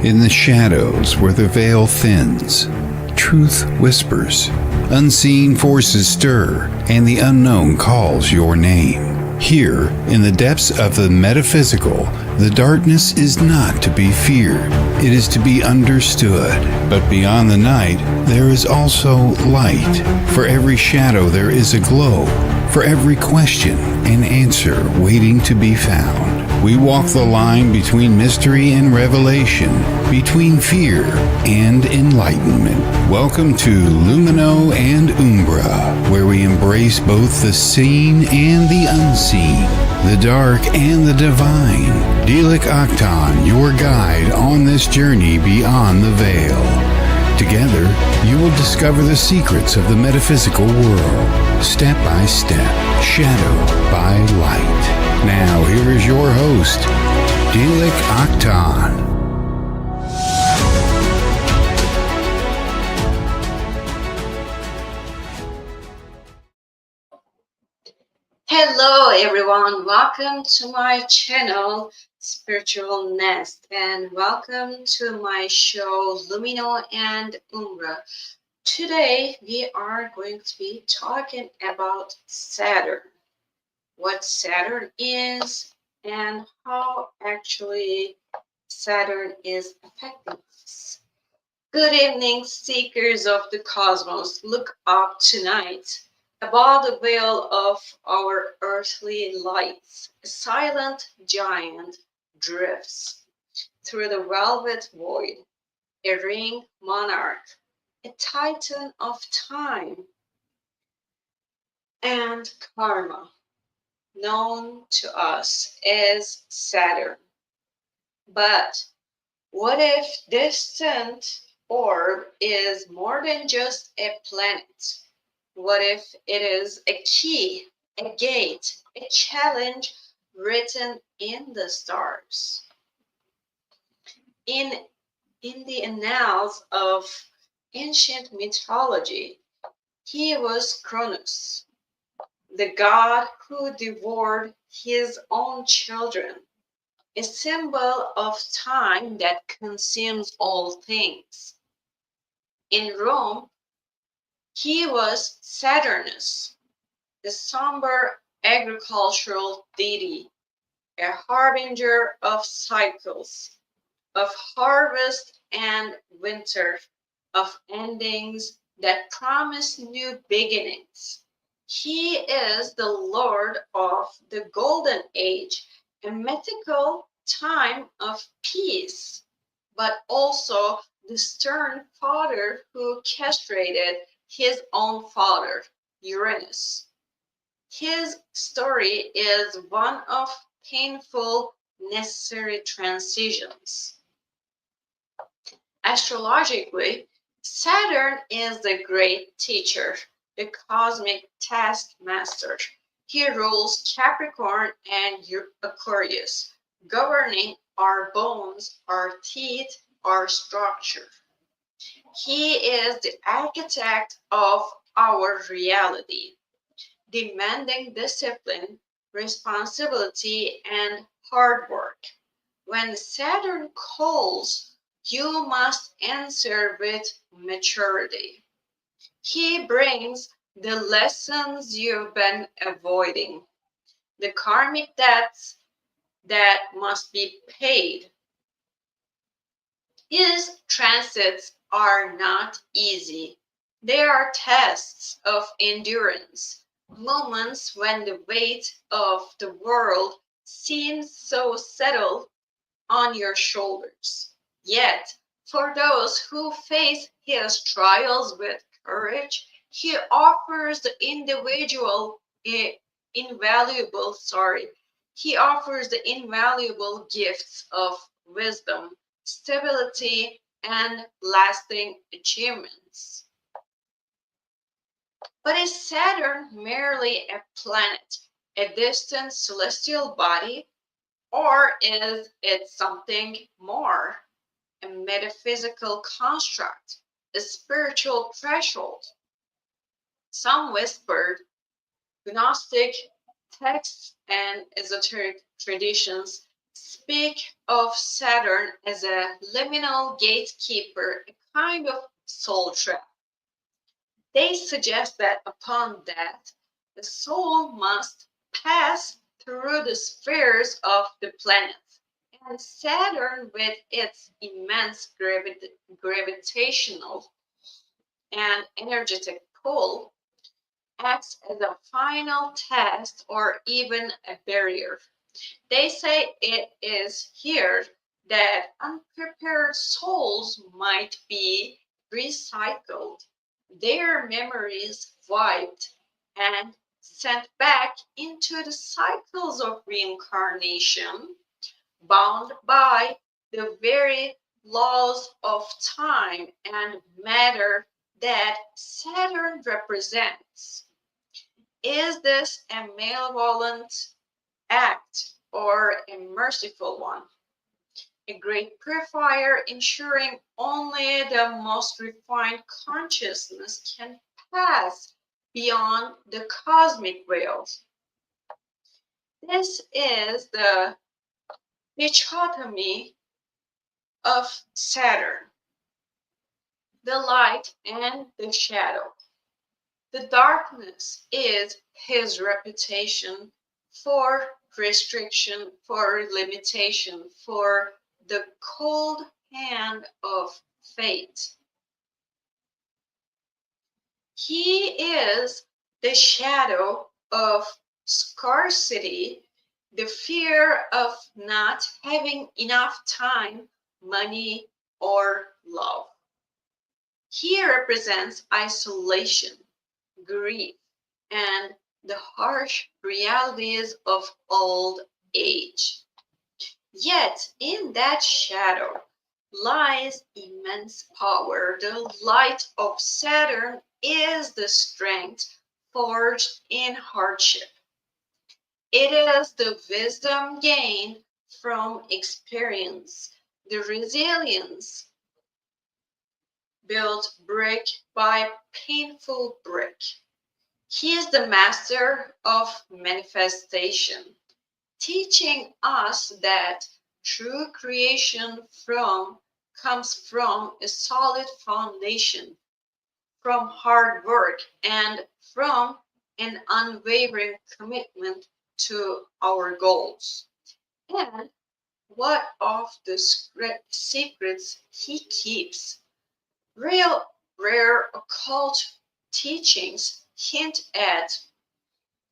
In the shadows where the veil thins, truth whispers, unseen forces stir, and the unknown calls your name. Here, in the depths of the metaphysical, the darkness is not to be feared. It is to be understood. But beyond the night, there is also light. For every shadow there is a glow. For every question, an answer waiting to be found. We walk the line between mystery and revelation, between fear and enlightenment. Welcome to Lumino and Umbra, where we embrace both the seen and the unseen, the dark and the divine. Delic Octon, your guide on this journey beyond the veil. Together, you will discover the secrets of the metaphysical world, step by step, shadow by light. Now, here is your host, Delic Octon. Hello everyone, welcome to my channel Spiritual Nest and welcome to my show Lumino and Umbra. Today we are going to be talking about Saturn, what Saturn is and how actually Saturn is affecting us. Good evening, seekers of the cosmos. Look up tonight. Above the veil of our earthly lights, a silent giant drifts through the velvet void, a ringed monarch, a titan of time and karma, known to us as Saturn. But what if this distant orb is more than just a planet? What if it is a key, a gate, a challenge written in the stars? In the annals of ancient mythology, he was Cronus, the god who devoured his own children, a symbol of time that consumes all things. In Rome, he was Saturnus, the somber agricultural deity, a harbinger of cycles, of harvest and winter, of endings that promise new beginnings. He is the Lord of the Golden Age, a mythical time of peace, but also the stern father who castrated his own father, Uranus. His story is one of painful, necessary transitions. Astrologically, Saturn is the great teacher, the cosmic taskmaster. He rules Capricorn and Aquarius, governing our bones, our teeth, our structure. He is the architect of our reality, demanding discipline, responsibility, and hard work. When Saturn calls, you must answer with maturity. He brings the lessons you've been avoiding, the karmic debts that must be paid. His transits are not easy. They are tests of endurance, moments when the weight of the world seems so settled on your shoulders. Yet, for those who face his trials with courage, he offers the invaluable gifts of wisdom, stability, and lasting achievements. But is Saturn merely a planet, a distant celestial body, or is it something more, a metaphysical construct, a spiritual threshold? Some whispered Gnostic texts and esoteric traditions speak of Saturn as a liminal gatekeeper, a kind of soul trap. They suggest that upon death, the soul must pass through the spheres of the planets. And Saturn, with its immense gravitational and energetic pull, acts as a final test or even a barrier. They say it is here that unprepared souls might be recycled, their memories wiped, and sent back into the cycles of reincarnation, bound by the very laws of time and matter that Saturn represents. Is this a malevolent act or a merciful one? A great purifier ensuring only the most refined consciousness can pass beyond the cosmic veils. This is the dichotomy of Saturn, the light and the shadow. The darkness is his reputation for restriction, for limitation, for the cold hand of fate. He is the shadow of scarcity, the fear of not having enough time, money, or love. He represents isolation, grief, and the harsh realities of old age. Yet in that shadow lies immense power. The light of Saturn is the strength forged in hardship. It is the wisdom gained from experience, the resilience built brick by painful brick. He is the master of manifestation, teaching us that true creation comes from a solid foundation, from hard work, and from an unwavering commitment to our goals. And what of the secrets he keeps? Rare occult teachings hint at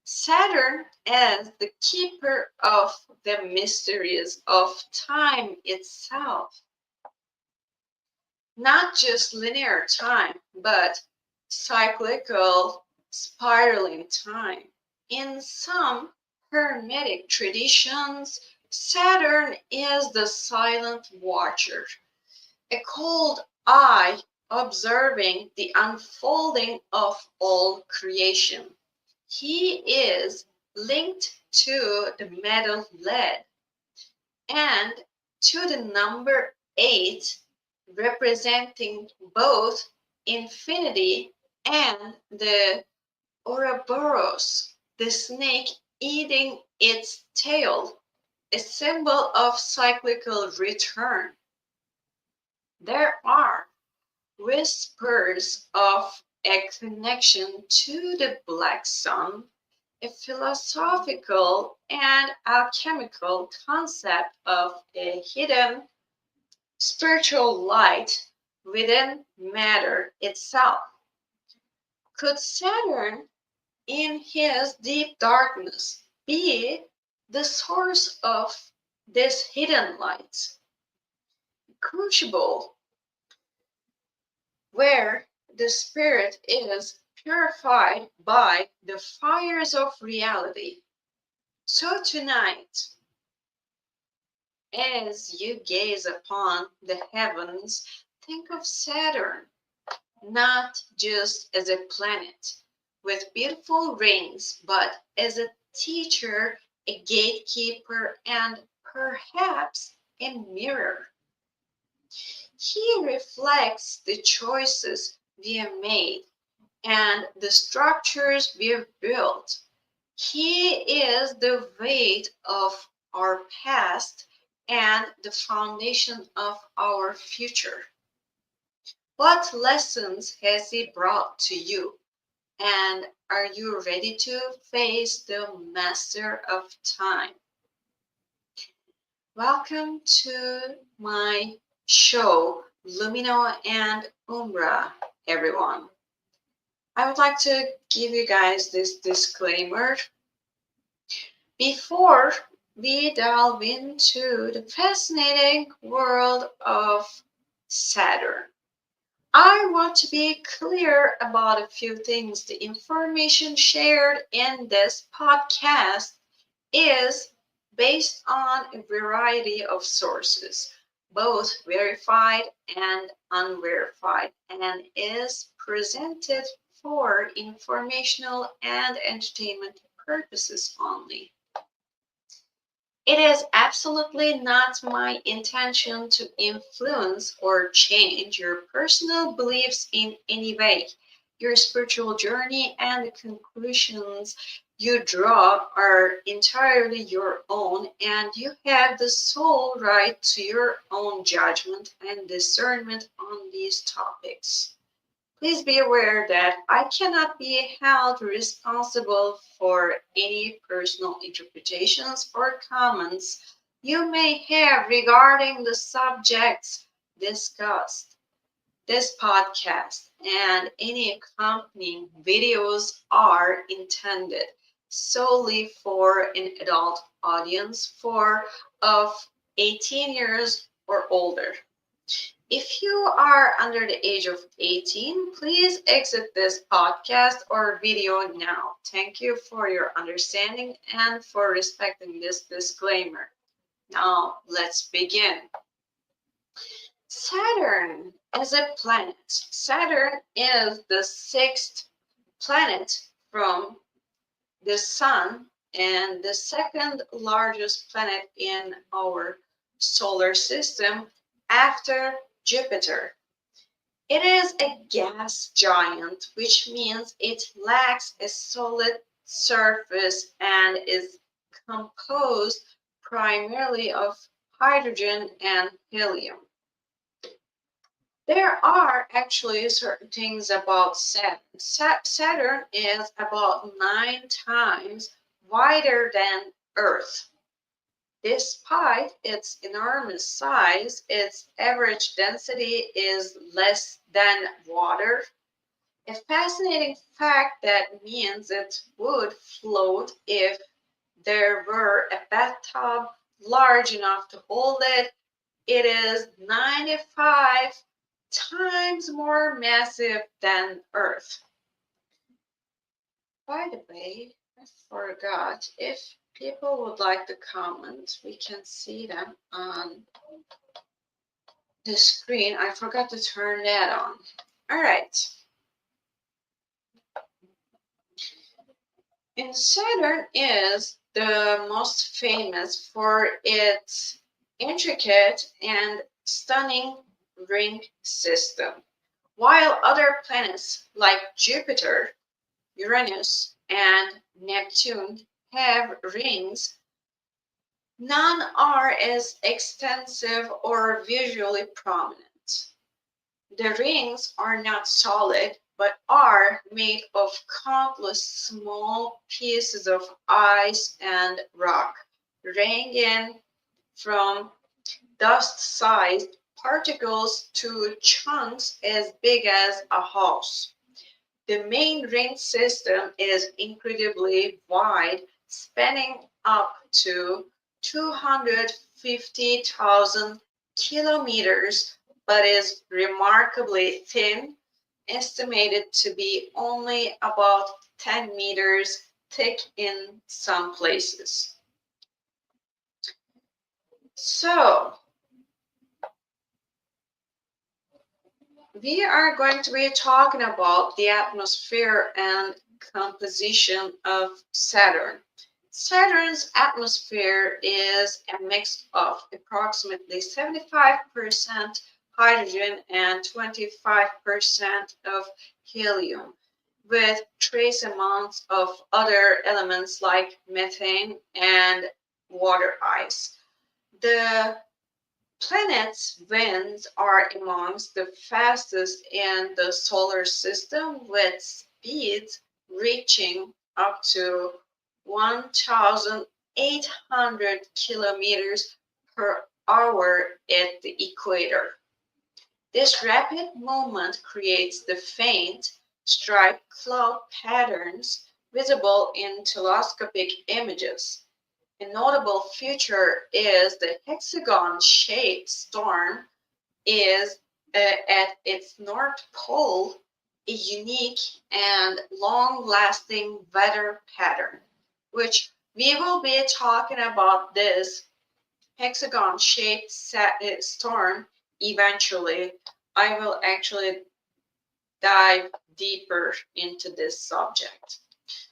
Saturn as the keeper of the mysteries of time itself. Not just linear time, but cyclical, spiraling time. In some Hermetic traditions, Saturn is the silent watcher, a cold eye observing the unfolding of all creation. He is linked to the metal lead and to the number 8, representing both infinity and the Ouroboros, the snake eating its tail, a symbol of cyclical return. There are whispers of a connection to the black sun, a philosophical and alchemical concept of a hidden spiritual light within matter itself. Could Saturn, in his deep darkness, be the source of this hidden light? Crucible where the spirit is purified by the fires of reality. So tonight, as you gaze upon the heavens, think of Saturn not just as a planet with beautiful rings, but as a teacher, a gatekeeper, and perhaps a mirror. He reflects the choices we have made and the structures we've built. He is the weight of our past and the foundation of our future. What lessons has he brought to you? And are you ready to face the master of time? Welcome to my show, Lumino and Umbra, everyone. I would like to give you guys this disclaimer before we delve into the fascinating world of Saturn. I want to be clear about a few things. The information shared in this podcast is based on a variety of sources, both verified and unverified, and is presented for informational and entertainment purposes only. It is absolutely not my intention to influence or change your personal beliefs in any way. Your spiritual journey and the conclusions you draw are entirely your own, and you have the sole right to your own judgment and discernment on these topics. Please be aware that I cannot be held responsible for any personal interpretations or comments you may have regarding the subjects discussed. This podcast and any accompanying videos are intended solely for an adult audience for of 18 years or older. If you are under the age of 18, please exit this podcast or video now. Thank you for your understanding and for respecting this disclaimer. Now, let's begin. Saturn is a planet. Saturn is the sixth planet from the Sun and the second largest planet in our solar system after Jupiter. It is a gas giant, which means it lacks a solid surface and is composed primarily of hydrogen and helium. There are actually certain things about Saturn. Saturn is about 9 times wider than Earth. Despite its enormous size, its average density is less than water. A fascinating fact that means it would float if there were a bathtub large enough to hold it. It is 95 times more massive than Earth. By the way, I forgot, if people would like to comment, we can see them on the screen. I forgot to turn that on. All right. And Saturn is the most famous for its intricate and stunning ring system. While other planets like Jupiter, Uranus, and Neptune have rings, none are as extensive or visually prominent. The rings are not solid, but are made of countless small pieces of ice and rock, ranging from dust-sized particles to chunks as big as a house. The main ring system is incredibly wide, spanning up to 250,000 kilometers, but is remarkably thin, estimated to be only about 10 meters thick in some places. So, we are going to be talking about the atmosphere and composition of Saturn. Saturn's atmosphere is a mix of approximately 75% hydrogen and 25% of helium, with trace amounts of other elements like methane and water ice. The planet's winds are amongst the fastest in the solar system, with speeds reaching up to 1,800 kilometers per hour at the equator. This rapid movement creates the faint, striped cloud patterns visible in telescopic images. A notable feature is the hexagon-shaped storm is at its north pole, a unique and long-lasting weather pattern, which we will be talking about this hexagon-shaped storm eventually. I will actually dive deeper into this subject.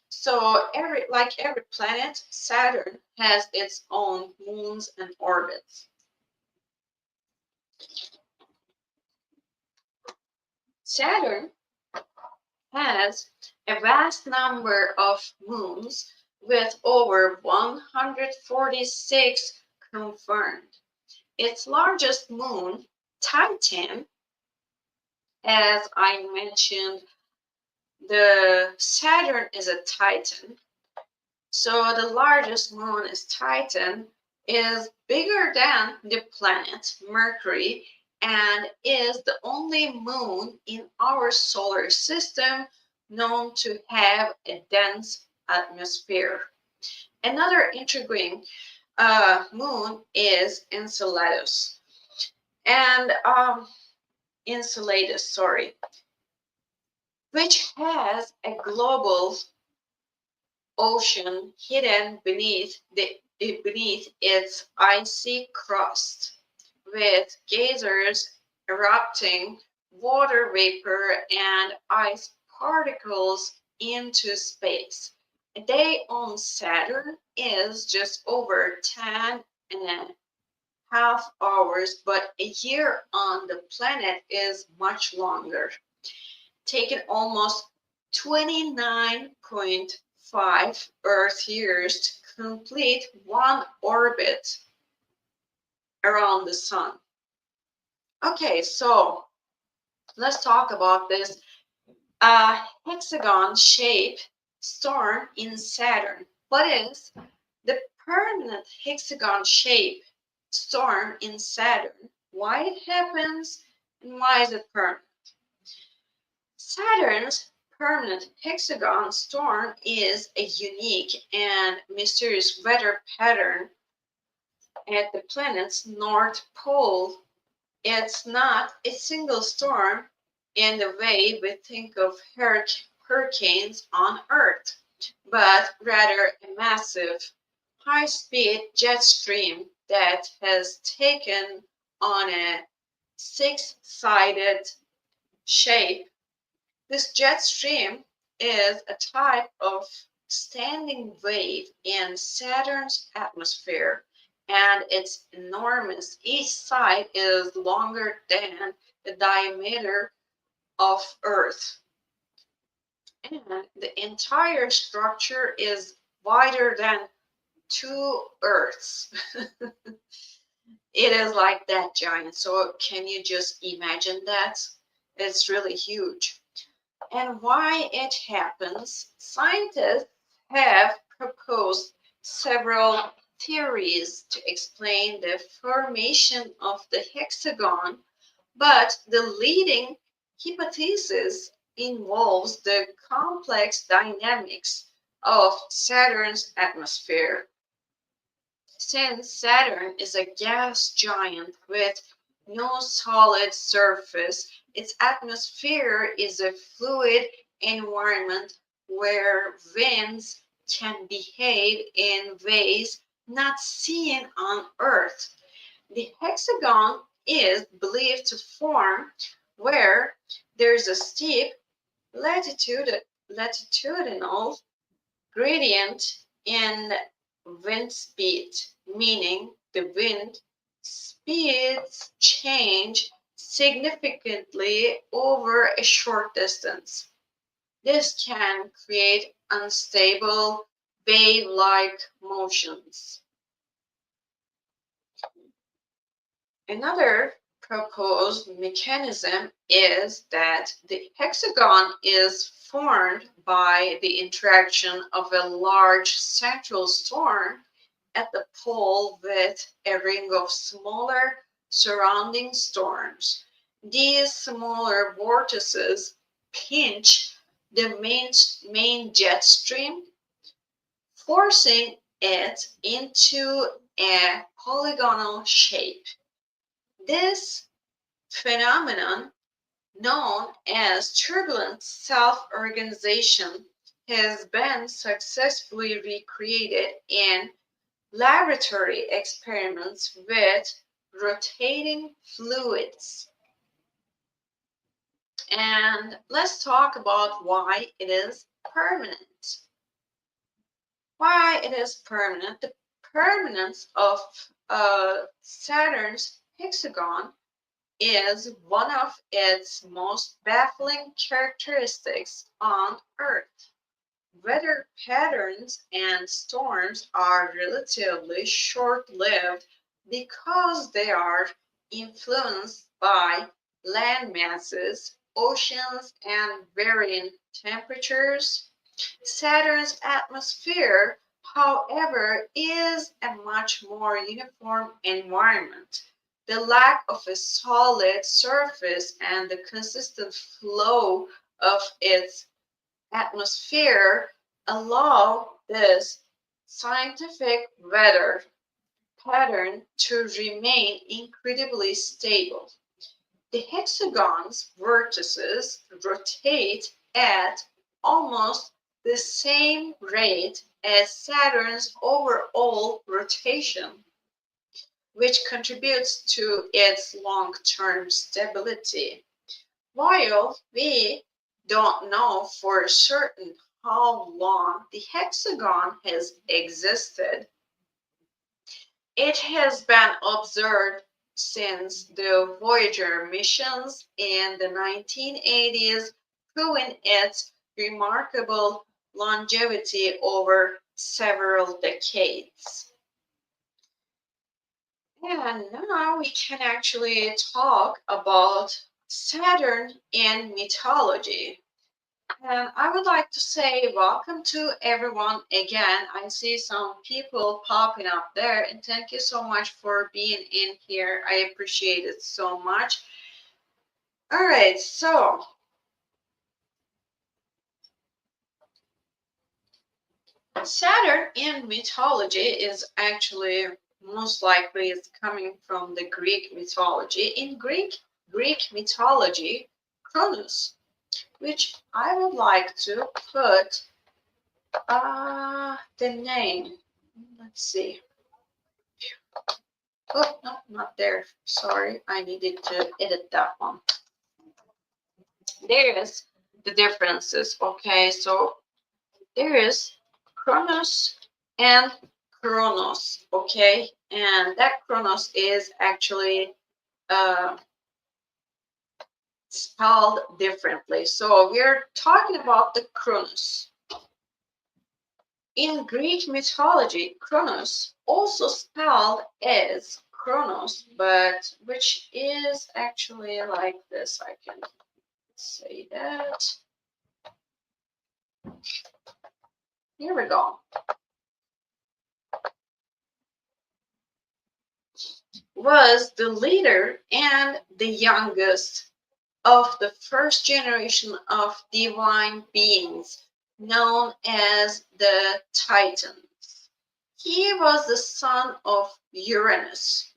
So like every planet, Saturn has its own moons and orbits. Saturn has a vast number of moons with over 146 confirmed. Its largest moon, Titan, as I mentioned, the Saturn is a Titan. So the largest moon is Titan, is bigger than the planet Mercury, and is the only moon in our solar system known to have a dense atmosphere. Another intriguing moon is Enceladus, and Enceladus, sorry, which has a global ocean hidden beneath its icy crust, with geysers erupting water vapor and ice particles into space. A day on Saturn is just over 10.5 hours, but a year on the planet is much longer, taking almost 29.5 Earth years to complete one orbit around the sun. Okay, so let's talk about this hexagon-shaped storm in Saturn. What is the permanent hexagon-shaped storm in Saturn? Why it happens and why is it permanent? Saturn's permanent hexagon storm is a unique and mysterious weather pattern at the planet's north pole. It's not a single storm in the way we think of hurricanes on Earth, but rather a massive, high-speed jet stream that has taken on a six-sided shape. This jet stream is a type of standing wave in Saturn's atmosphere, and it's enormous. Each side is longer than the diameter of Earth, and the entire structure is wider than 2 Earths. It is like that giant. So can you just imagine that? It's really huge. And why it happens, scientists have proposed several theories to explain the formation of the hexagon, but the leading hypothesis involves the complex dynamics of Saturn's atmosphere. Since Saturn is a gas giant with no solid surface, its atmosphere is a fluid environment where winds can behave in ways not seen on Earth. The hexagon is believed to form where there's a steep latitudinal gradient in wind speed, meaning the wind speeds change significantly over a short distance. This can create unstable wave-like motions. Another proposed mechanism is that the hexagon is formed by the interaction of a large central storm at the pole with a ring of smaller surrounding storms. These smaller vortices pinch the main jet stream, forcing it into a polygonal shape. This phenomenon, known as turbulent self-organization, has been successfully recreated in laboratory experiments with rotating fluids. And let's talk about why it is permanent. Why it is permanent? The permanence of Saturn's hexagon is one of its most baffling characteristics on Earth. Weather patterns and storms are relatively short-lived because they are influenced by land masses, oceans, and varying temperatures. Saturn's atmosphere, however, is a much more uniform environment. The lack of a solid surface and the consistent flow of its atmosphere allow this scientific weather pattern to remain incredibly stable. The hexagon's vertices rotate at almost the same rate as Saturn's overall rotation, which contributes to its long-term stability. While we don't know for certain how long the hexagon has existed, it has been observed since the Voyager missions in the 1980s, proving its remarkable longevity over several decades. And now we can actually talk about Saturn in mythology. And I would like to say welcome to everyone again. I see some people popping up there, and thank you so much for being in here. I appreciate it so much. All right, so Saturn in mythology is actually most likely it's coming from the Greek mythology. In Greek mythology, Cronus, which I would like to put the name. Let's see. Oh, no, not there. Sorry, I needed to edit that one. There is the differences. Okay, so there is Chronos and Chronos. Okay, and that Chronos is actually spelled differently. So we're talking about the Chronos. In Greek mythology, Kronos, also spelled as Kronos, but which is actually like this. I can say that. Here we go. Was the leader and the youngest of the first generation of divine beings known as the Titans. He was the son of Uranus,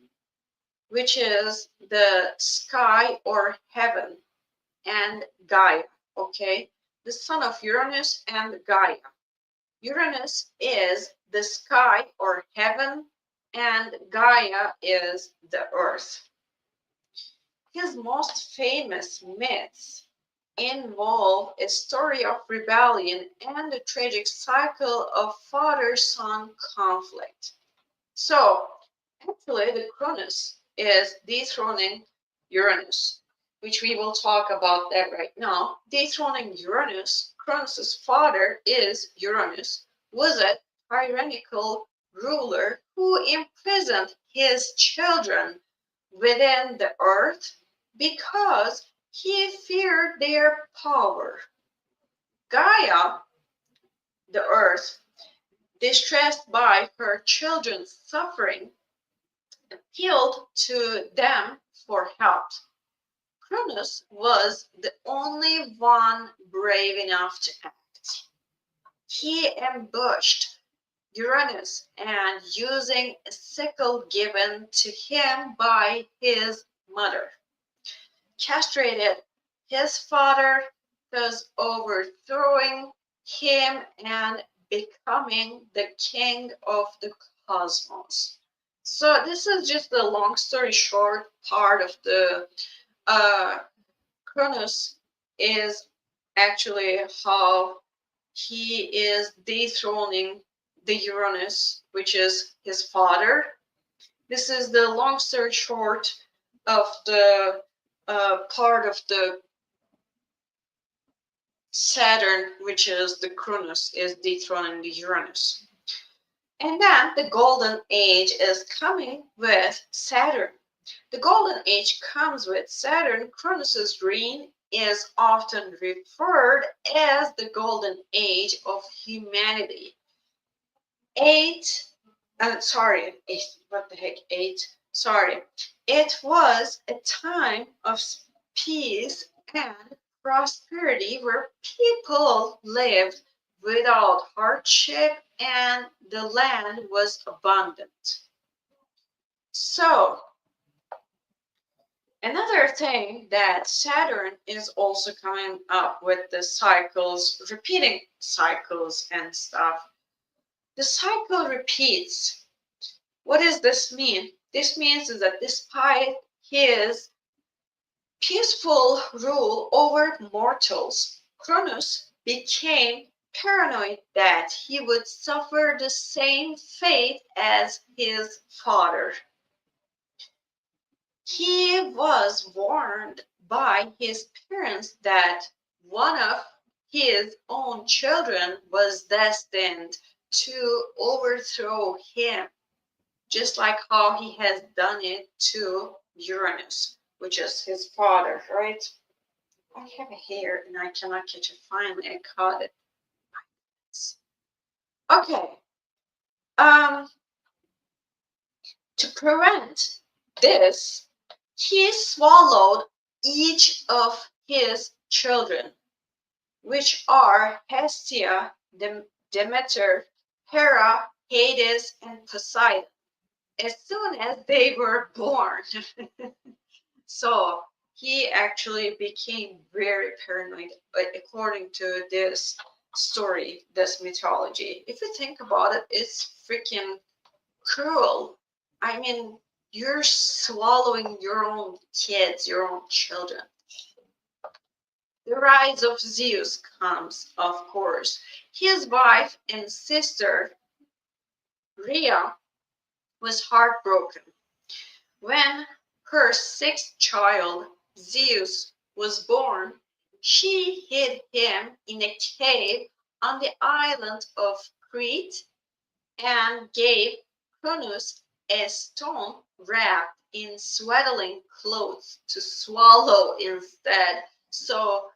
which is the sky or heaven, and Gaia, okay? The son of Uranus and Gaia. Uranus is the sky or heaven, and Gaia is the earth. His most famous myths involve a story of rebellion and the tragic cycle of father-son conflict. So, actually, the Cronus is dethroning Uranus, which we will talk about that right now. Dethroning Uranus, Cronus's father is Uranus, was a tyrannical ruler who imprisoned his children within the earth because he feared their power. Gaia, the earth, distressed by her children's suffering, appealed to them for help. Cronus was the only one brave enough to act. He ambushed Uranus and, using a sickle given to him by his mother, castrated his father, thus overthrowing him and becoming the king of the cosmos. So this is just the long story short part of the Cronus is actually how he is dethroning the Uranus, which is his father. This is the long story short of the part of the Saturn, which is the Cronus, is dethroning the Uranus. And then the golden age is coming with Saturn. The golden age comes with Saturn. Cronus's reign is often referred as the golden age of humanity. Eight, what the heck, eight? Sorry. It was a time of peace and prosperity where people lived without hardship and the land was abundant. So, another thing that Saturn is also coming up with the cycles, repeating cycles and stuff. The cycle repeats. What does this mean? This means that despite his peaceful rule over mortals, Cronus became paranoid that he would suffer the same fate as his father. He was warned by his parents that one of his own children was destined to overthrow him, just like how he has done it to Uranus, which is his father, right? I have a hair and I cannot catch it. Finally, I caught it. Okay. To prevent this, he swallowed each of his children, which are Hestia, Demeter, Hera, Hades, and Poseidon, as soon as they were born. So he actually became very paranoid, according to this story, this mythology. If you think about it, it's freaking cruel. I mean, you're swallowing your own kids, your own children. The rise of Zeus comes, of course. His wife and sister, Rhea, was heartbroken. When her sixth child, Zeus, was born, she hid him in a cave on the island of Crete and gave Cronus a stone wrapped in swaddling clothes to swallow instead. So,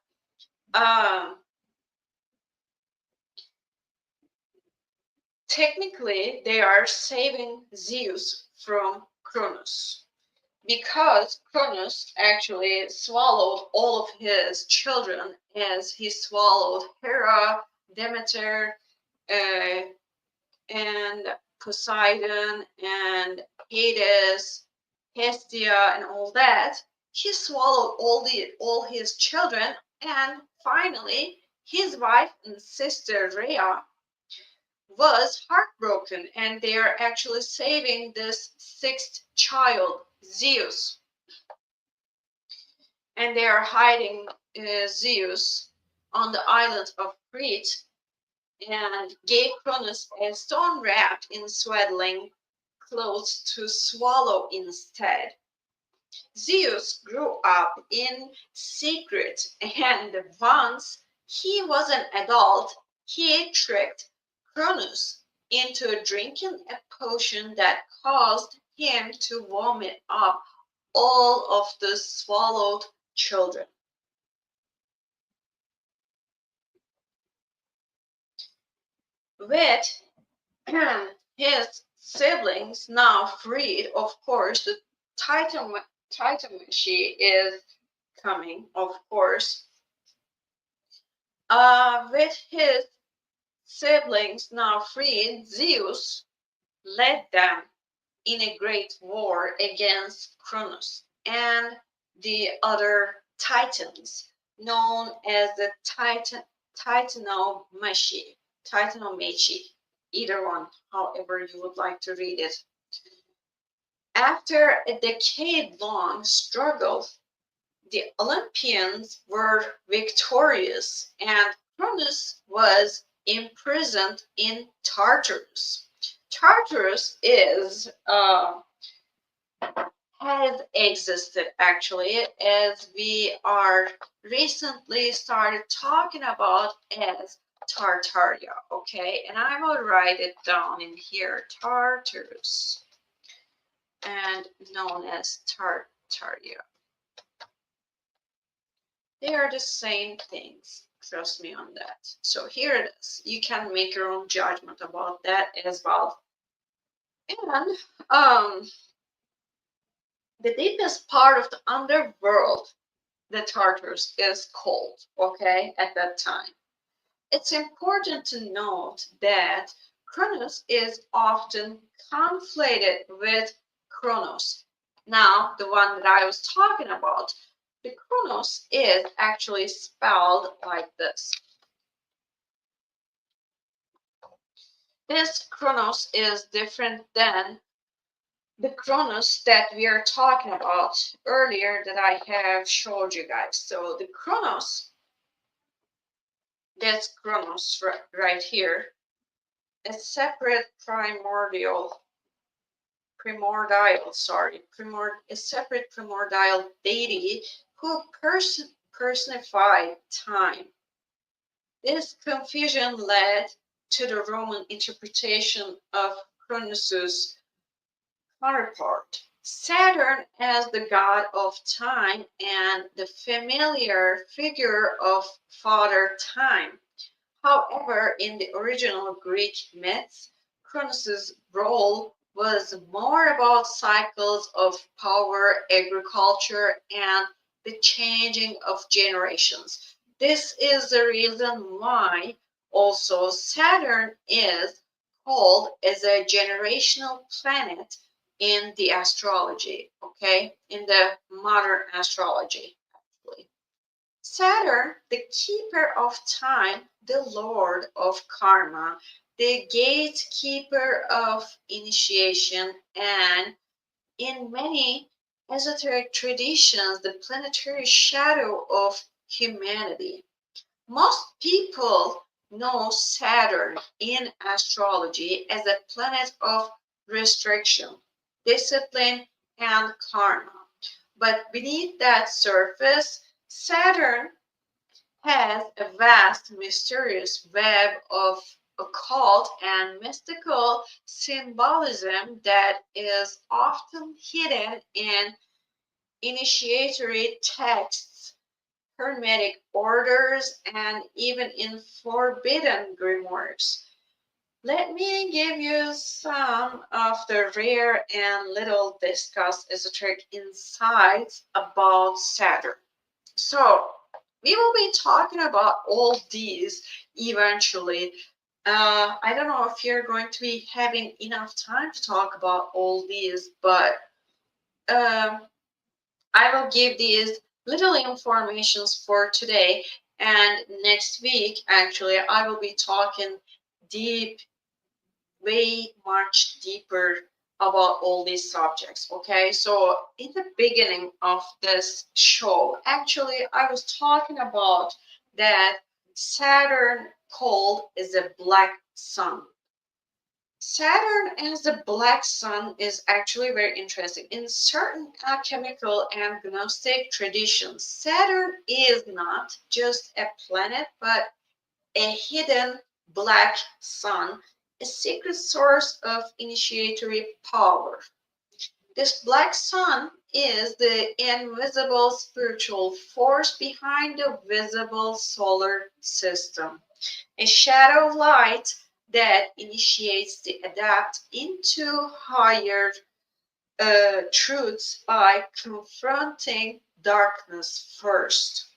technically, they are saving Zeus from Cronus because Cronus actually swallowed all of his children as he swallowed Hera, Demeter, and Poseidon and Hades, Hestia, and all that. He swallowed all his children, and finally, his wife and sister Rhea was heartbroken, and they are actually saving this sixth child, Zeus, and they are hiding Zeus on the island of Crete and gave Cronus a stone wrapped in swaddling clothes to swallow instead. Zeus grew up in secret, and once he was an adult, he tricked Cronus into drinking a potion that caused him to vomit up all of the swallowed children. With his siblings now freed, of course, the Titanomachy is coming, of course. With his siblings now freed, Zeus led them in a great war against Cronus and the other titans, known as the Titanomachy, either one, however you would like to read it. After a decade-long struggle, the Olympians were victorious and Cronus was imprisoned in Tartarus. Tartarus has existed actually, as we are recently started talking about as Tartaria, okay? And I will write it down in here, Tartarus, and known as Tartaria. They are the same things, trust me on that. So here it is. You can make your own judgment about that as well. And the deepest part of the underworld, the Tartarus, is cold, okay, at that time. It's important to note that Cronus is often conflated with Kronos. Now, the one that I was talking about, the Kronos is actually spelled like this. This Kronos is different than the Kronos that we are talking about earlier that I have showed you guys. So the Kronos, that's Kronos right here, a separate a separate primordial deity who personified time. This confusion led to the Roman interpretation of Cronus's counterpart, Saturn, as the god of time and the familiar figure of Father Time. However, in the original Greek myths, Cronus's role was more about cycles of power, agriculture, and the changing of generations. This is the reason why also Saturn is called as a generational planet in the astrology, okay, in the modern astrology, actually. Saturn, the keeper of time, the lord of karma, the gatekeeper of initiation, and in many esoteric traditions, the planetary shadow of humanity. Most people know Saturn in astrology as a planet of restriction, discipline, and karma. But beneath that surface, Saturn has a vast, mysterious web of occult and mystical symbolism that is often hidden in initiatory texts, hermetic orders, and even in forbidden grimoires. Let me give you some of the rare and little discussed esoteric insights about Saturn. So, we will be talking about all these eventually. I don't know if you're going to be having enough time to talk about all these, but I will give these little informations for today, and next week actually I will be talking deep, way much deeper about all these subjects. Okay, so in the beginning of this show, actually I was talking about that Saturn called is a black sun. Saturn as the black sun is actually very interesting. In certain alchemical and Gnostic traditions, Saturn is not just a planet, but a hidden black sun, a secret source of initiatory power. This black sun is the invisible spiritual force behind the visible solar system, a shadow of light that initiates the adapt into higher truths by confronting darkness first.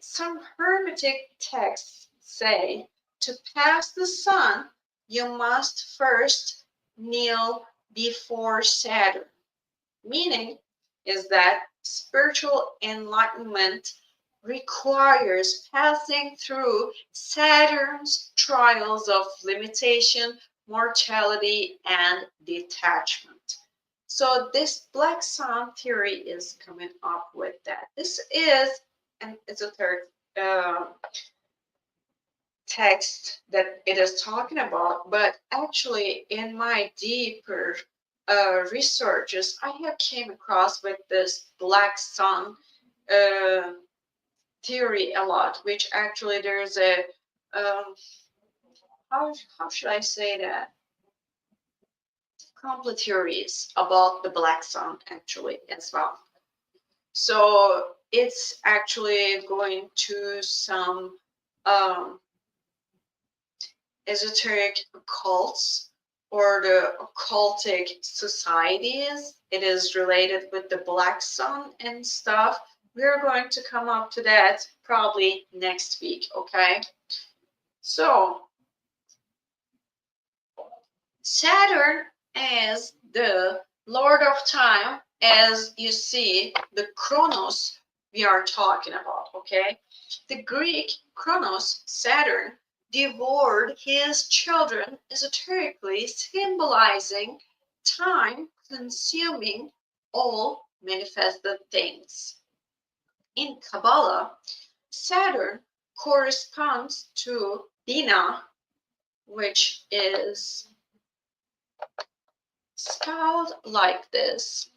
Some hermetic texts say to pass the sun, you must first kneel before Saturn, meaning is that spiritual enlightenment requires passing through Saturn's trials of limitation, mortality, and detachment. So this black sun theory is coming up with that. This is an esoteric text that it is talking about, but actually in my deeper researches, I have came across with this black sun uh, theory a lot, which actually there's a um, how should I say that? Complete theories about the black sun actually as well. So it's actually going to some um, esoteric occults or the occultic societies. It is related with the black sun and stuff. We're going to come up to that probably next week, okay? So Saturn is the Lord of Time, as you see, the Chronos we are talking about, okay? The Greek Chronos, Saturn, devoured his children esoterically, symbolizing time consuming all manifested things. In Kabbalah, Saturn corresponds to Bina, which is spelled like this.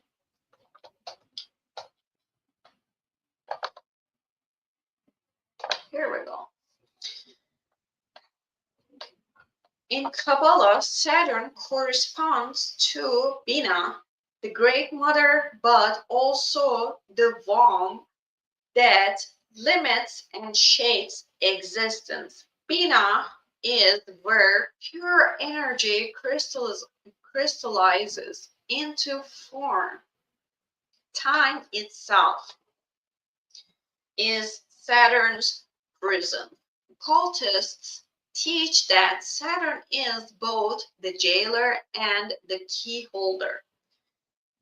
Here we go. In Kabbalah, Saturn corresponds to Bina, the Great Mother, but also the womb that limits and shapes existence. Bina is where pure energy crystallizes into form. Time itself is Saturn's prison. Occultists teach that Saturn is both the jailer and the key holder.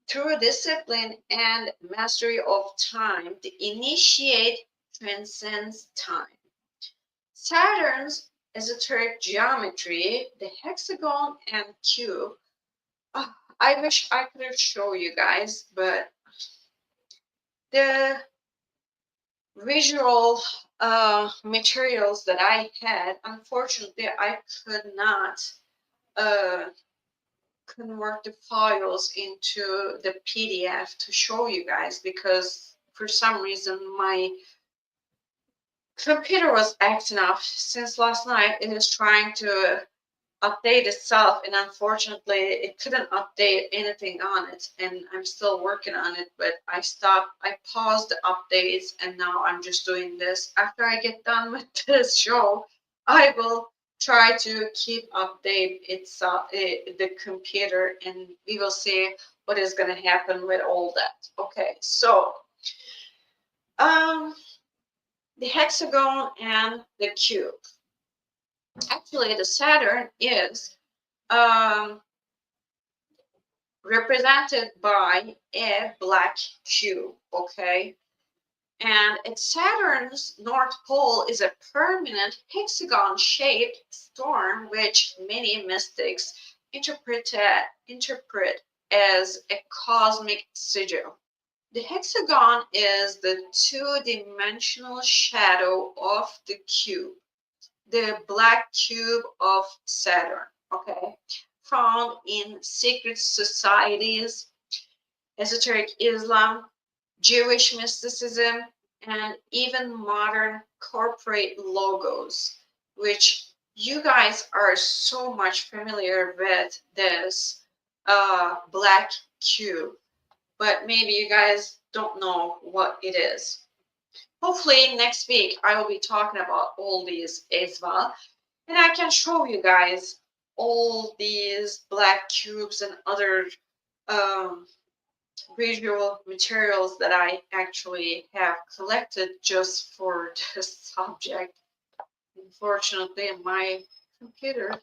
Through discipline and mastery of time, the initiate transcends time. Saturn's esoteric geometry, the hexagon and cube, I wish I could show you guys, but the visual materials that I had, unfortunately, I could not convert the files into the PDF to show you guys because for some reason my computer was acting up since last night. It is trying to update itself and unfortunately it couldn't update anything on it and I'm still working on it, but I paused the updates and now I'm just doing this. After I get done with this show, I will try to keep update itself, the computer, and we will see what is going to happen with all that. Okay, so the hexagon and the cube. Actually, the Saturn is represented by a black cube, okay? And its Saturn's North Pole is a permanent hexagon-shaped storm, which many mystics interpret as a cosmic sigil. The hexagon is the two-dimensional shadow of the cube, the black cube of Saturn, okay? Found in secret societies, esoteric Islam, Jewish mysticism, and even modern corporate logos, which you guys are so much familiar with this black cube. but maybe you guys don't know what it is. Hopefully next week I will be talking about all these as well, and I can show you guys all these black cubes and other um, visual materials that I actually have collected just for this subject. Unfortunately, my computer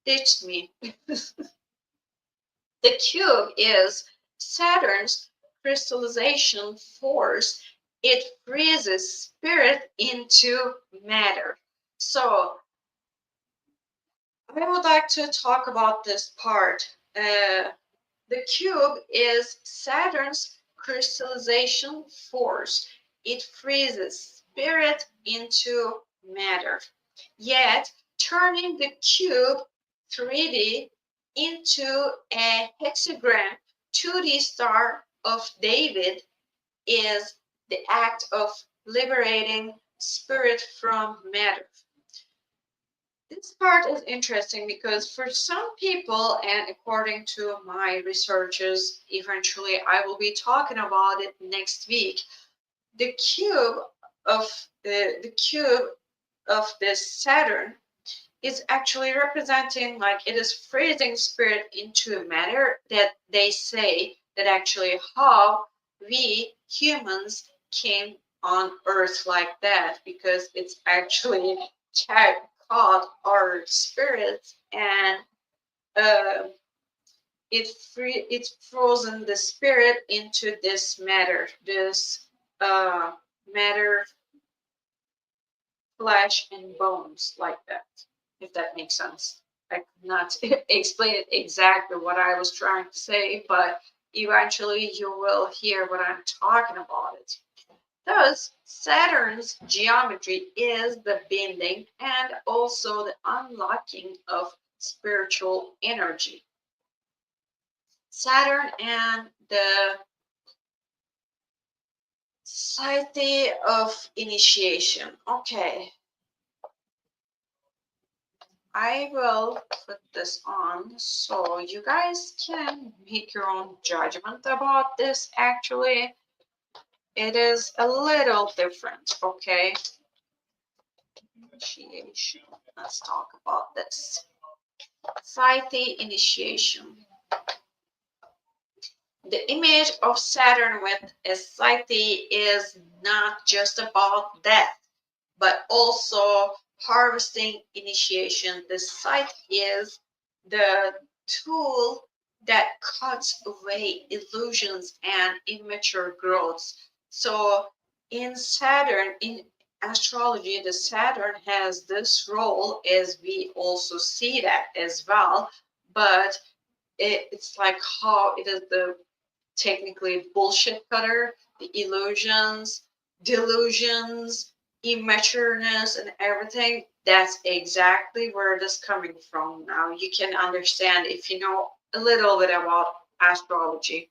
ditched me. The cube is Saturn's crystallization force. It freezes spirit into matter. So I would like to talk about this part. The cube is Saturn's crystallization force. It freezes spirit into matter. Yet, turning the cube 3D into a hexagram 2D Star of David is the act of liberating spirit from matter. This part is interesting because for some people, and according to my researches, eventually I will be talking about it next week. The cube of this Saturn is actually representing, like, it is freezing spirit into matter, that they say that actually how we humans came on Earth like that, because it's actually caught our spirits, and it's frozen the spirit into this matter, this matter, flesh and bones, like that, if that makes sense. I could not explain it exactly what I was trying to say, but eventually you will hear what I'm talking about it. Thus, Saturn's geometry is the bending and also the unlocking of spiritual energy. Saturn and the Society of Initiation. Okay, I will put this on so you guys can make your own judgment about this. Actually, it is a little different, okay? Initiation. Let's talk about this. Society initiation. The image of Saturn with a society is not just about death, but also harvesting initiation. The sight is the tool that cuts away illusions and immature growths. So in Saturn, in astrology, the Saturn has this role, as we also see that as well, but it's like how it is the technically bullshit cutter, the illusions, delusions, immatureness, and everything. That's exactly where it is coming from. Now you can understand if you know a little bit about astrology.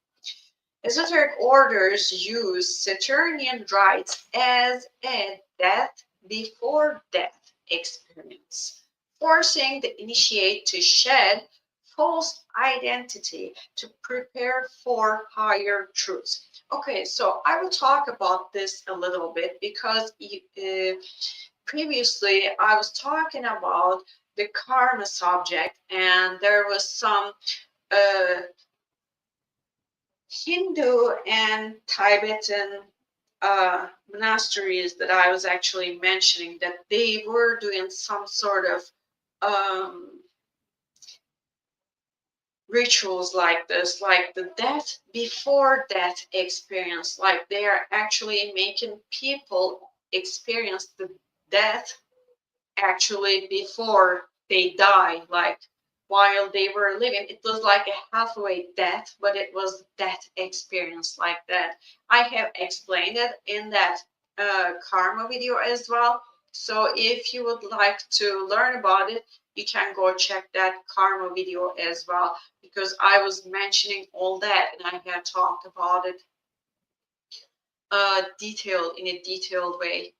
Esoteric orders use Saturnian rites as a death before death experience, forcing the initiate to shed false identity to prepare for higher truths. Okay, so I will talk about this a little bit because previously I was talking about the karma subject, and there was some uh, Hindu and Tibetan monasteries that I was actually mentioning, that they were doing some sort of um, rituals like this, like the death before death experience. Like they are actually making people experience the death actually before they die, like while they were living. It was like a halfway death, but it was death experience like that. I have explained it in that karma video as well. So if you would like to learn about it, you can go check that karma video as well, because I was mentioning all that and I had talked about it in a detailed way.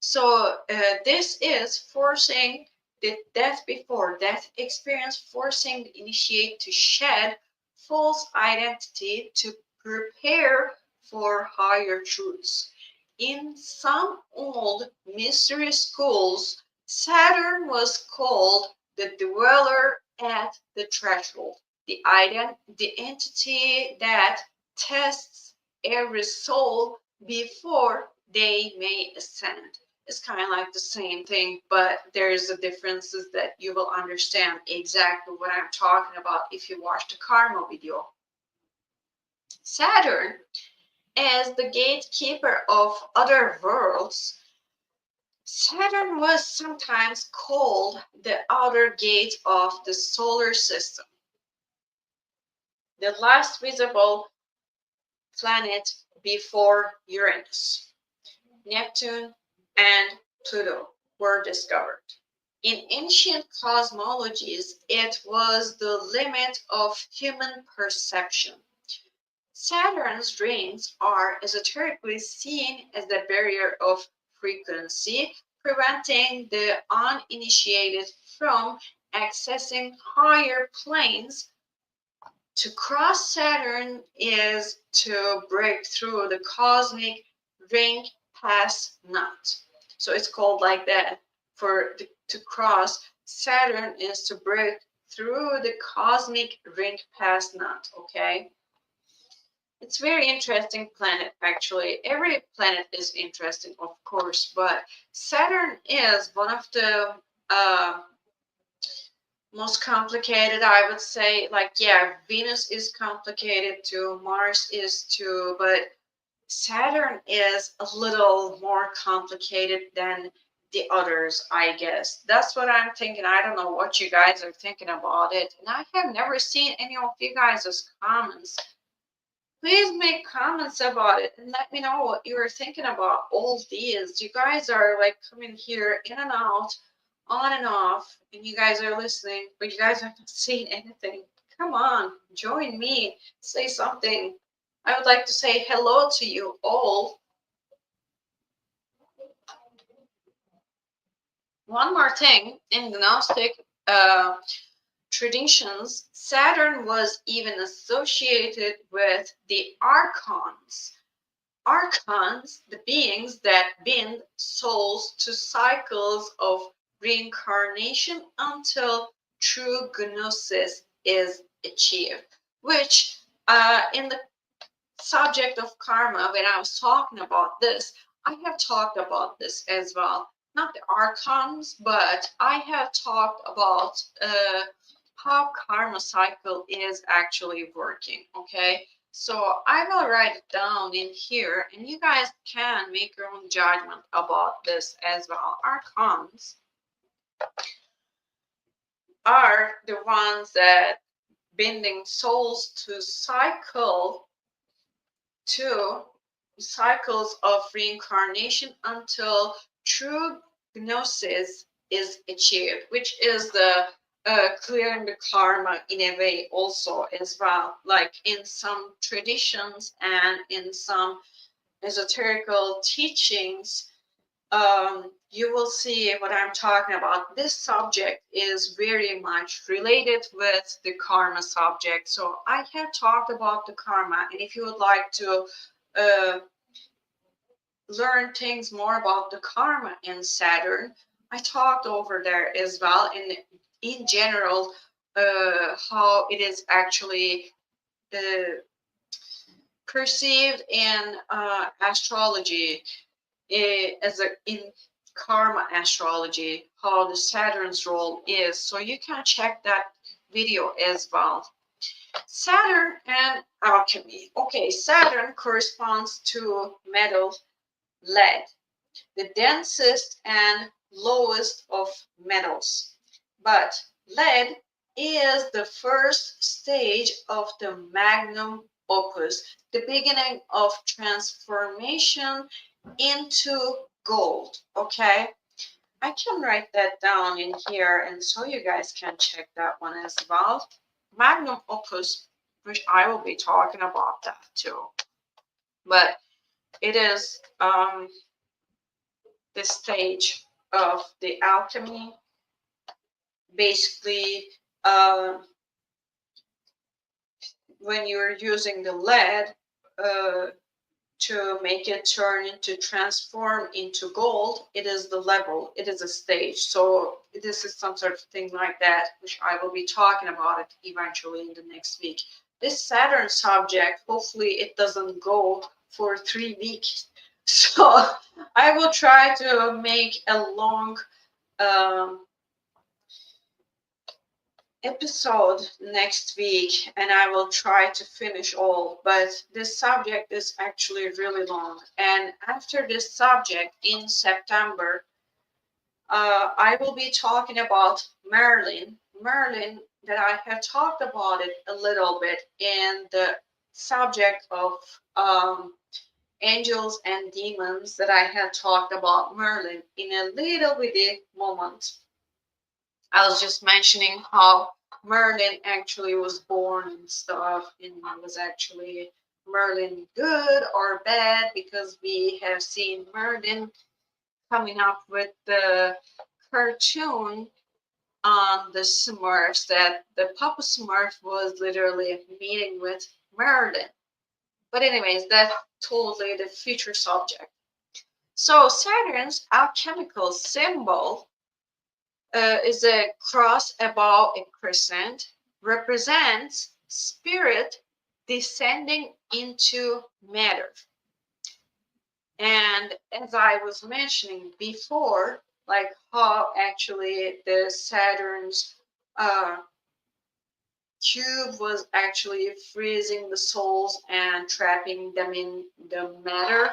So this is forcing the death before death experience, forcing the initiate to shed false identity to prepare for higher truths. In some old mystery schools, Saturn was called the dweller at the threshold, the entity that tests every soul before they may ascend. It's kind of like the same thing, but there's the differences that you will understand exactly what I'm talking about if you watch the karma video. Saturn, as the gatekeeper of other worlds, Saturn was sometimes called the outer gate of the solar system, the last visible planet before Uranus. Neptune and Pluto were discovered. In ancient cosmologies, it was the limit of human perception. Saturn's rings are esoterically seen as the barrier of frequency, preventing the uninitiated from accessing higher planes. To cross Saturn is to break through the cosmic ring pass knot. So it's called like that. To cross Saturn is to break through the cosmic ring pass knot. Okay. It's very interesting planet actually. Every planet is interesting, of course, but Saturn is one of the most complicated, I would say. Like, yeah, Venus is complicated too, Mars is too, but Saturn is a little more complicated than the others, I guess. That's what I'm thinking. I don't know what you guys are thinking about it. And I have never seen any of you guys' comments. Please make comments about it and let me know what you're thinking about all these. You guys are like coming here in and out, on and off, and you guys are listening, but you guys haven't seen anything. Come on, join me, say something. I would like to say hello to you all. One more thing, in the Gnostic traditions, Saturn was even associated with the archons. Archons, the beings that bind souls to cycles of reincarnation until true gnosis is achieved, which in the subject of karma, when I was talking about this, I have talked about this as well. Not the archons, but I have talked about how karma cycle is actually working, okay? So I will write it down in here, and you guys can make your own judgment about this as well. Archons are the ones that binding souls to cycles of reincarnation until true gnosis is achieved, which is the clearing the karma in a way also as well. Like in some traditions and in some esoterical teachings, you will see what I'm talking about. This subject is very much related with the karma subject. So I have talked about the karma, and if you would like to learn things more about the karma in Saturn, I talked over there as well. And in general, how it is actually perceived in astrology, in karma astrology, how the Saturn's role is. So you can check that video as well. Saturn and alchemy. Okay, Saturn corresponds to metal lead, the densest and lowest of metals. But lead is the first stage of the magnum opus, the beginning of transformation into gold. Okay, I can write that down in here, and so you guys can check that one as well. Magnum opus, which I will be talking about that too. But it is the stage of the alchemy. Basically, when you're using the lead, to make it turn into transform into gold, it is the level, it is a stage. So this is some sort of thing like that, which I will be talking about it eventually in the next week. This Saturn subject, hopefully it doesn't go for 3 weeks. So I will try to make a long episode next week, and I will try to finish all, but this subject is actually really long. And after this subject in September, I will be talking about Merlin. Merlin, that I have talked about it a little bit in the subject of angels and demons, that I have talked about Merlin in a little bitty moment. I was just mentioning how Merlin actually was born and stuff, and was actually Merlin good or bad, because we have seen Merlin coming up with the cartoon on the Smurfs, that the Papa Smurf was literally meeting with Merlin. But anyways, that's totally the future subject. So Saturn's alchemical symbol is a cross above a crescent, represents spirit descending into matter. And as I was mentioning before, like how actually the Saturn's cube was actually freezing the souls and trapping them in the matter.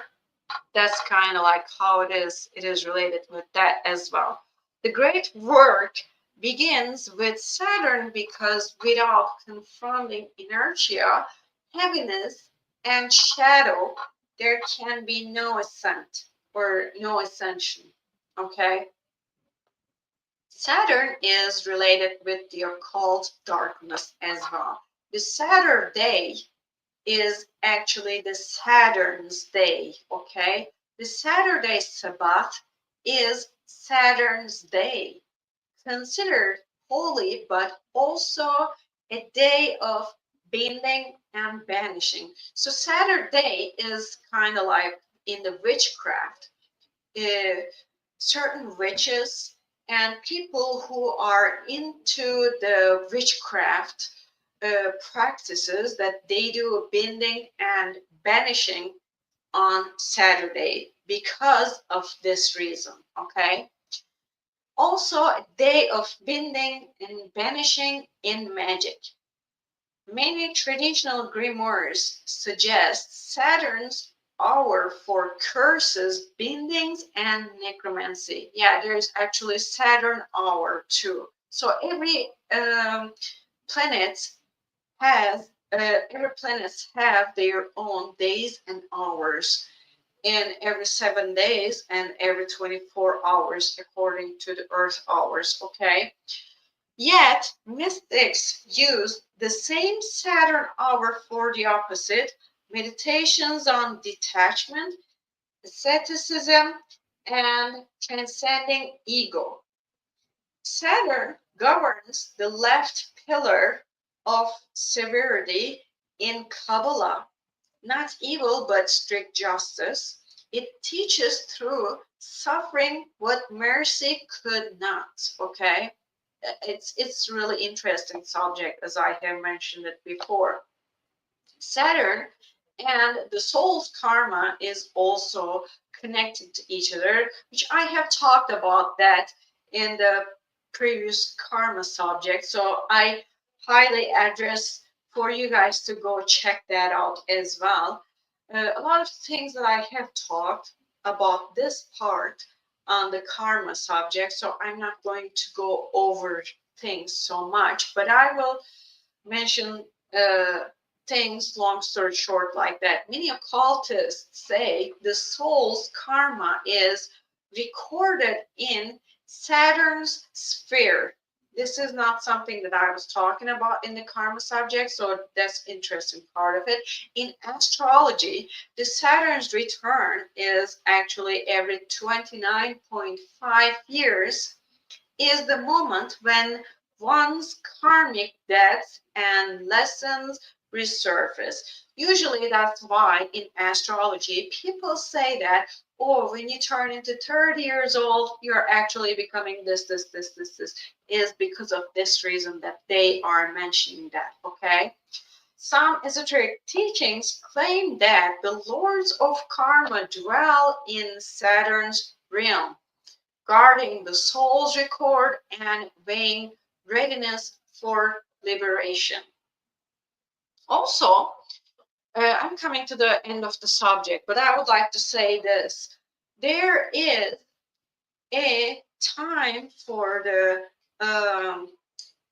That's kind of like how it is related with that as well. The great work begins with Saturn, because without confronting inertia, heaviness, and shadow, there can be no ascent or no ascension. Okay? Saturn is related with the occult darkness as well. The Saturday is actually the Saturn's day, okay? The Saturday Sabbath is Saturn's day, considered holy, but also a day of binding and banishing. So Saturday is kind of like in the witchcraft. Certain witches and people who are into the witchcraft practices, that they do binding and banishing on Saturday because of this reason, okay? Also, a day of binding and banishing in magic. Many traditional grimoires suggest Saturn's hour for curses, bindings, and necromancy. Yeah, there's actually Saturn hour too. So planet every planets have their own days and hours, in every 7 days and every 24 hours according to the Earth hours, okay? Yet mystics use the same Saturn hour for the opposite: meditations on detachment, asceticism, and transcending ego. Saturn governs the left pillar of severity in Kabbalah, not evil but strict justice. It teaches through suffering what mercy could not. Okay, it's really interesting subject, as I have mentioned it before. Saturn and the soul's karma is also connected to each other, which I have talked about that in the previous karma subject. So I highly address for you guys to go check that out as well. A lot of things that I have talked about this part on the karma subject, so I'm not going to go over things so much, but I will mention things, long story short, like that. Many occultists say the soul's karma is recorded in Saturn's sphere. This is not something that I was talking about in the karma subject, so that's interesting part of it. In astrology, the Saturn's return is actually every 29.5 years, is the moment when one's karmic debts and lessons resurface. Usually that's why in astrology people say that, oh, when you turn into 30 years old, you're actually becoming this, is because of this reason that they are mentioning that, okay? Some esoteric teachings claim that the lords of karma dwell in Saturn's realm, guarding the soul's record and weighing readiness for liberation. Also, I'm coming to the end of the subject, but I would like to say this. There is a time for the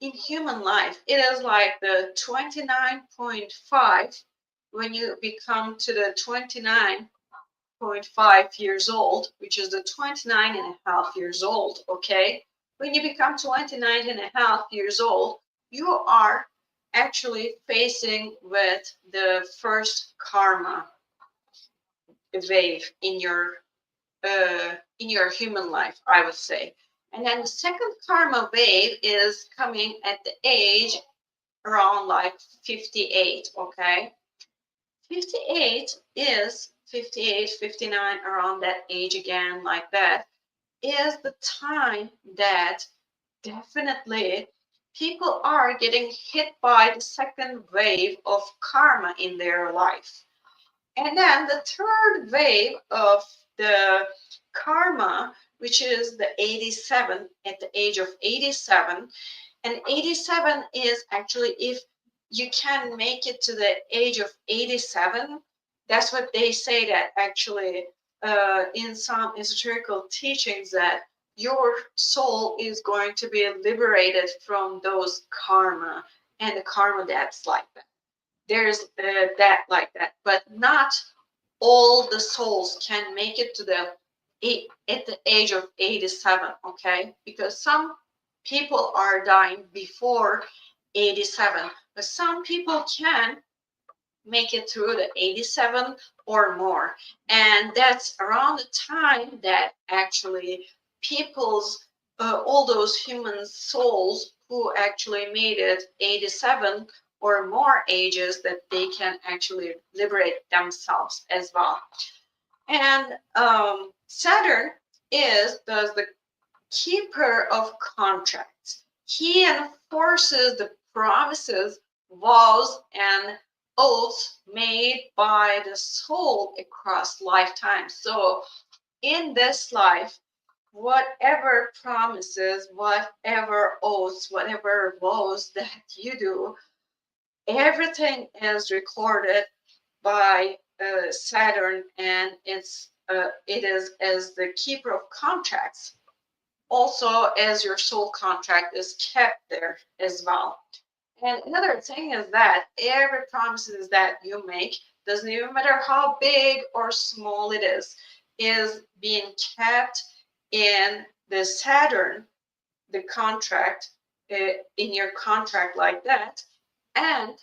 in human life. It is like the 29.5 when you become to the 29.5 years old, which is the 29 and a half years old, okay? When you become 29 and a half years old, you are actually facing with the first karma wave in your human life, I would say. And then the second karma wave is coming at the age around like 58, okay? 58 is 58, 59, around that age again, like that, is the time that definitely people are getting hit by the second wave of karma in their life. And then the third wave of the karma, which is the 87, at the age of 87. And 87 is actually, if you can make it to the age of 87, that's what they say, that actually in some esoterical teachings, that your soul is going to be liberated from those karma and the karma debts like that. There's that like that, but not all the souls can make it to the at the age of 87, okay? Because some people are dying before 87, but some people can make it through the 87 or more. And that's around the time that actually people's all those human souls who actually made it 87 or more ages, that they can actually liberate themselves as well. And Saturn is the keeper of contracts. He enforces the promises, vows, and oaths made by the soul across lifetimes. So in this life, whatever promises, whatever oaths, whatever vows that you do, everything is recorded by Saturn, and it is as the keeper of contracts, also as your soul contract is kept there as well. And another thing is that every promises that you make, doesn't even matter how big or small it is being kept in the Saturn, the contract, in your contract like that. And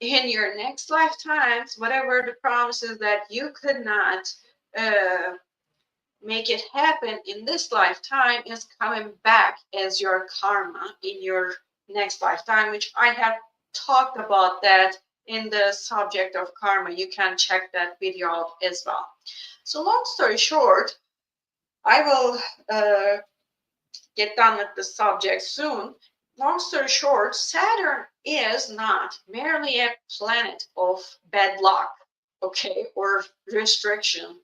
in your next lifetimes, whatever the promises that you could not make it happen in this lifetime is coming back as your karma in your next lifetime, which I have talked about that in the subject of karma. You can check that video out as well. So long story short, I will get done with the subject soon. Long story short, Saturn is not merely a planet of bad luck, okay, or restriction.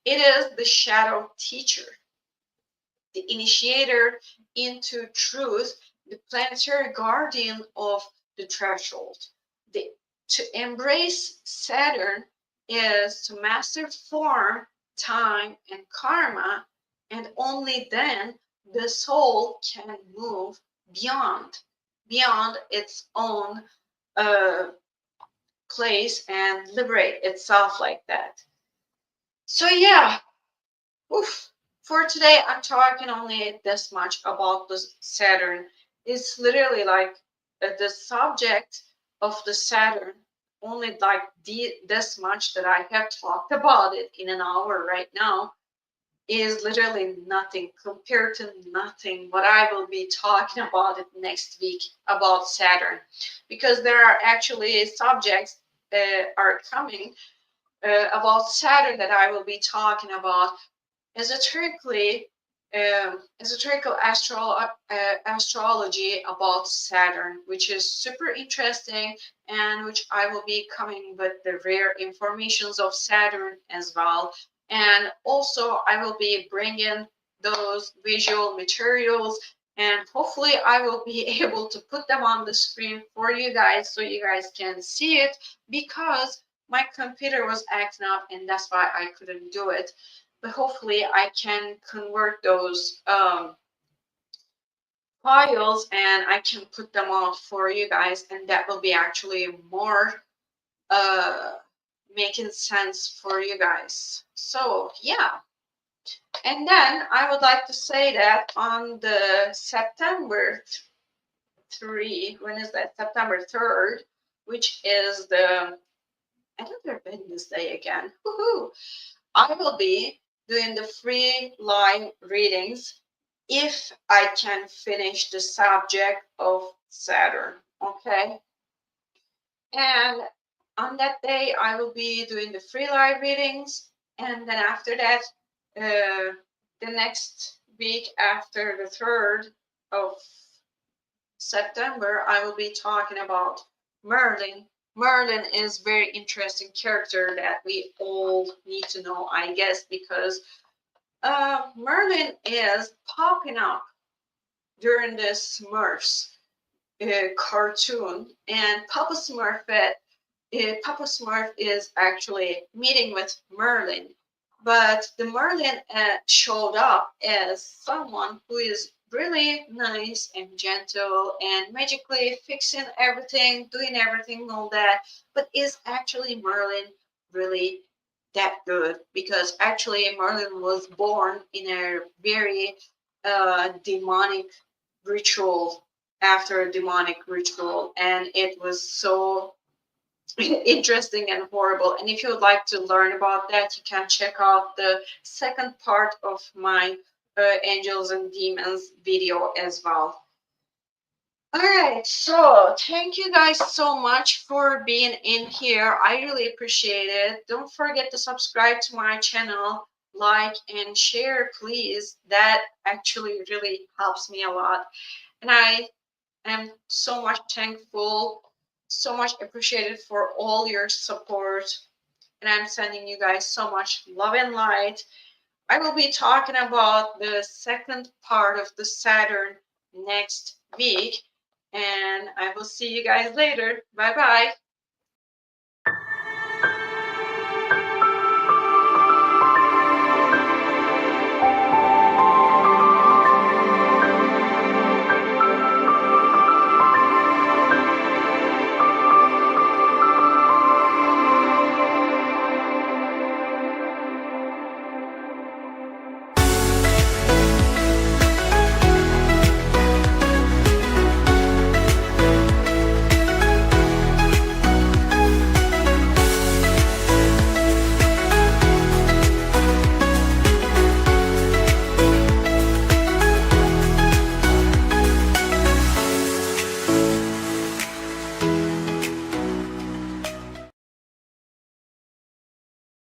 It is the shadow teacher, the initiator into truth, the planetary guardian of the threshold. To embrace Saturn is to master form, time, and karma, and only then the soul can move beyond its own place and liberate itself like that. So yeah, oof. For today, I'm talking only this much about the Saturn. It's literally like the subject of the Saturn, only like this much that I have talked about it in an hour right now. is literally nothing compared to nothing what I will be talking about it next week about Saturn, because there are actually subjects are coming about Saturn that I will be talking about esoterically, esoterical astrology about Saturn, which is super interesting, and which I will be coming with the rare informations of Saturn as well. And also I will be bringing those visual materials, and hopefully I will be able to put them on the screen for you guys so you guys can see it, because my computer was acting up and that's why I couldn't do it. But hopefully I can convert those files and I can put them out for you guys, and that will be actually more uh, making sense for you guys. So yeah, and then I would like to say that on the September 3, when is that? September 3rd, which is the another business day again. Woohoo! I will be doing the free live readings if I can finish the subject of Saturn. Okay. And on that day, I will be doing the free live readings. And then after that, the next week after the 3rd of September, I will be talking about Merlin. Merlin is very interesting character that we all need to know, I guess, because Merlin is popping up during the Smurfs cartoon, and Papa Smurf is actually meeting with Merlin, but the Merlin showed up as someone who is really nice and gentle and magically fixing everything, doing everything, all that. But is actually Merlin really that good? Because actually Merlin was born in a very demonic ritual, after a demonic ritual, and it was so interesting and horrible. And if you would like to learn about that, you can check out the second part of my angels and demons video as well. All right, so thank you guys so much for being in here. I really appreciate it. Don't forget to subscribe to my channel, like and share, please. That actually really helps me a lot, and I am so much thankful, so much appreciated for all your support. And I'm sending you guys so much love and light. I will be talking about the second part of the Saturn next week. And I will see you guys later. Bye bye.